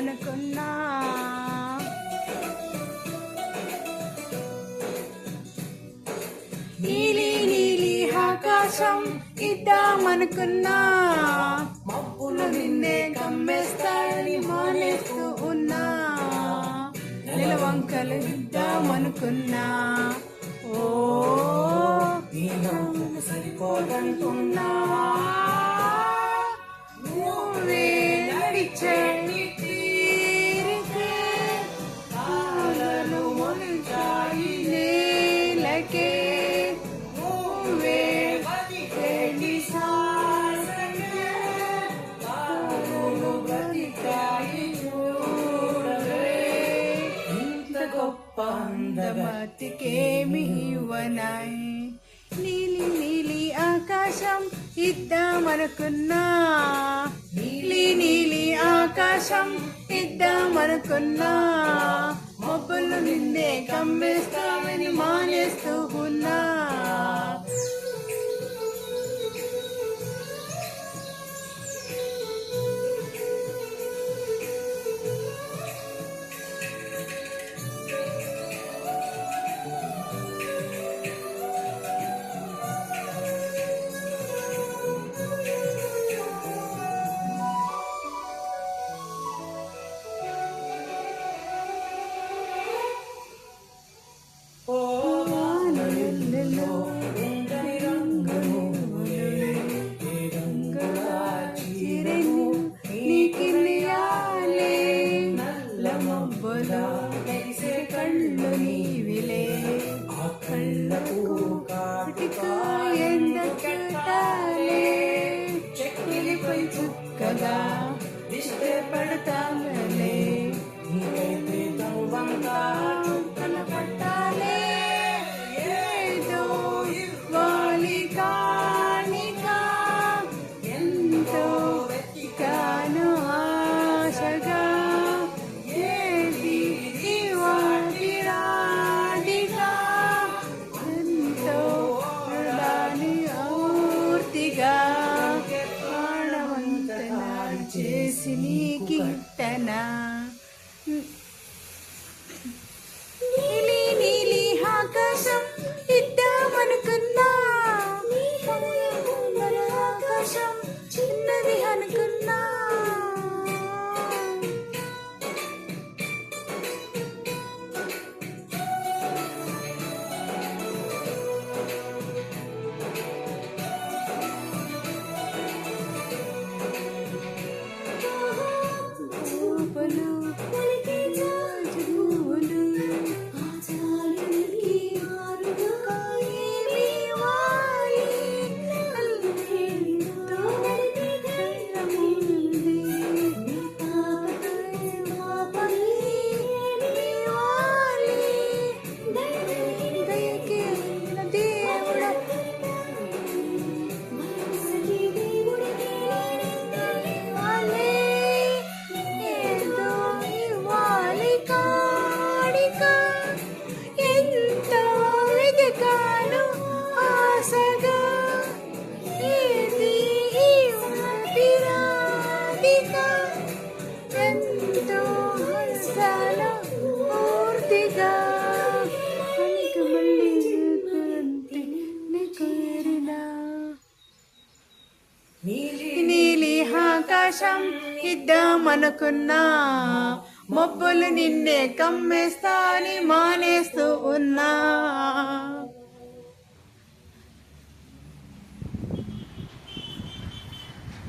అనుకున్నా. నీలి నీలి ఆకాశం ఇద్దామనుకున్నా, మబ్బులు నిన్నే కమ్మేస్తాయని మానేస్తూ ఉన్నా. నిలవంకలు ఇద్దామనుకున్నా, ఓ సరిపోదంటున్నా. నువ్వే నడిచే తీరికే కాలను మొలిచాయి నేలకే. నువ్వే బతికేని శ్వాసకే కాలను బ్రతికాయి చూడవే. ఇంత గొప్ప అందగతికేమి ఇవ్వనాయి. నీలి నీలి ఆకాశం ఇద్దామనుకున్నా, నీలి నీలి ఆకాశం ఇద్దామనుకున్నా. మబ్బులు నిన్నే కమ్మేస్తామని మానేస్తూ ఉన్నా. కళ్ళు నీవిలే, ఆ కళ్ళకు కాటికా ఎందుకటాలే. చెక్కిలిపై చుక్కగా ఇష్టే పడతాలే, నీకైతే తవ్వంతా చుక్కల పట్టాలే. ఏదో ఇవ్వాలి కానికా, ఎంతో వెతికాను ఆశగా. చేసి నీకిట్టనా. నీలి నీలి ఆకాశం ఇద్దామనుకున్నా, ఆకాశం చిన్నది అనుకున్నా. నీలి ఆకాశం ఇద్దామనుకున్నా, మబ్బులు నిన్నే కమ్మేస్తాని మానేస్తూ ఉన్నా.